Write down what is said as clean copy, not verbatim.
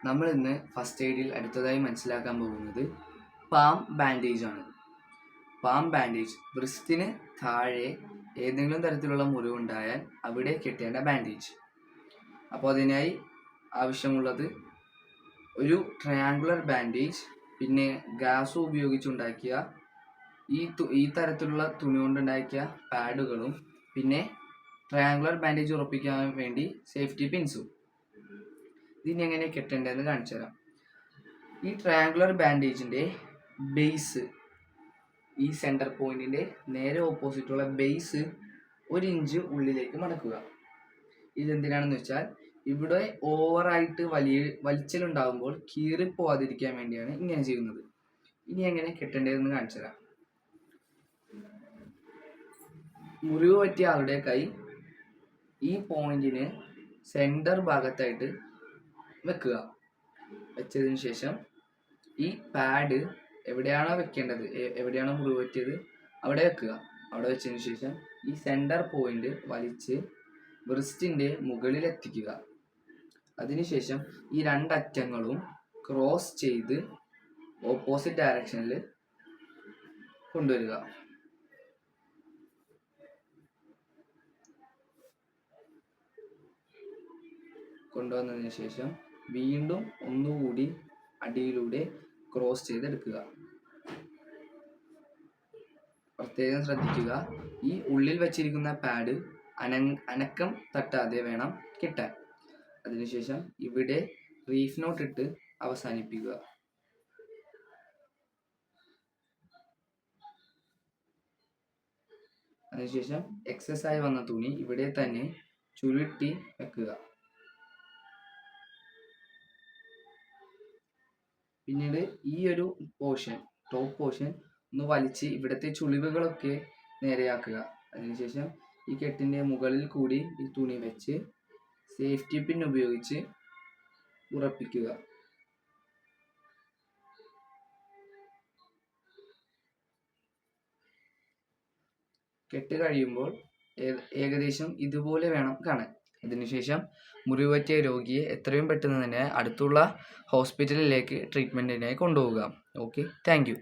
നമ്മൾ ഇന്ന് ഫസ്റ്റ് എയ്ഡിൽ അടുത്തതായി മനസ്സിലാക്കാൻ പോകുന്നത് പാം ബാൻഡേജ് ആണ്. പാം ബാൻഡേജ് വൃസ്റ്റിന് താഴെ ഏതെങ്കിലും തരത്തിലുള്ള മുറിവുണ്ടായാൽ അവിടെ കെട്ടേണ്ട ബാൻഡേജ്. അപ്പോൾ അതിനായി ആവശ്യമുള്ളത് ഒരു ട്രയാങ്കുലർ ബാൻഡേജ്, പിന്നെ ഗ്യാസ് ഉപയോഗിച്ചുണ്ടാക്കിയ ഈ തരത്തിലുള്ള തുണി കൊണ്ടുണ്ടാക്കിയ പാഡുകളും, പിന്നെ ട്രയാങ്കുലർ ബാൻഡേജ് ഉറപ്പിക്കാൻ വേണ്ടി സേഫ്റ്റി പിൻസും. ഇതിനി എങ്ങനെ കെട്ടേണ്ടതെന്ന് കാണിച്ചു തരാം. ഈ ട്രയാങ്കുലർ ബാൻഡേജിൻ്റെ ബേസ്, ഈ സെൻറ്റർ പോയിന്റിൻ്റെ നേരെ ഓപ്പോസിറ്റുള്ള ബേസ് 1 ഇഞ്ച് ഉള്ളിലേക്ക് മടക്കുക. ഇതെന്തിനാണെന്ന് വെച്ചാൽ ഇവിടെ ഓവറായിട്ട് വലിച്ചിലുണ്ടാകുമ്പോൾ കീറിപ്പോവാതിരിക്കാൻ വേണ്ടിയാണ് ഇങ്ങനെ ചെയ്യുന്നത്. ഇനി എങ്ങനെ കെട്ടേണ്ടതെന്ന് കാണിച്ചു തരാം. മുറിവ് പറ്റിയ ആളുടെ കൈ ഈ പോയിന്റിന് സെൻറ്റർ ഭാഗത്തായിട്ട് വെക്കുക. വെച്ചതിന് ശേഷം ഈ പാഡ് എവിടെയാണോ വെക്കേണ്ടത്, എവിടെയാണോ മുറിവ് പറ്റിയത് അവിടെ വെക്കുക. അവിടെ വെച്ചതിന് ശേഷം ഈ സെൻറ്റർ പോയിന്റ് വലിച്ച് ബ്രിസ്റ്റിൻ്റെ മുകളിൽ എത്തിക്കുക. അതിനുശേഷം ഈ 2 അറ്റങ്ങളും ക്രോസ് ചെയ്ത് ഓപ്പോസിറ്റ് ഡയറക്ഷനിൽ കൊണ്ടുവരിക. കൊണ്ടുവന്നതിന് ശേഷം വീണ്ടും ഒന്നുകൂടി അടിയിലൂടെ ക്രോസ് ചെയ്തെടുക്കുക. പ്രത്യേകം ശ്രദ്ധിക്കുക, ഈ ഉള്ളിൽ വച്ചിരിക്കുന്ന പാഡ് അനക്കം തട്ടാതെ വേണം കെട്ടാൻ. അതിനുശേഷം ഇവിടെ റീഫ് നോട്ട് ഇട്ട് അവസാനിപ്പിക്കുക. അതിനുശേഷം എക്സസ് ആയി വന്ന തുണി ഇവിടെ തന്നെ ചുരുട്ടി വെക്കുക. പിന്നീട് ഈ ഒരു പോർഷൻ, ടോപ്പ് പോർഷൻ ഒന്ന് വലിച്ച് ഇവിടുത്തെ ചുളിവുകളൊക്കെ നേരെയാക്കുക. അതിനുശേഷം ഈ കെട്ടിൻ്റെ മുകളിൽ കൂടി ഈ തുണി വെച്ച് സേഫ്റ്റി പിൻ ഉപയോഗിച്ച് ഉറപ്പിക്കുക. കെട്ട് കഴിയുമ്പോൾ ഏകദേശം ഇതുപോലെ വേണം കാണാൻ. അതിനുശേഷം മുറിവ് പറ്റിയ രോഗിയെ എത്രയും പെട്ടെന്ന് തന്നെ അടുത്തുള്ള ഹോസ്പിറ്റലിലേക്ക് ട്രീറ്റ്മെൻറ്റിനായി കൊണ്ടുപോവുക. Okay, thank you.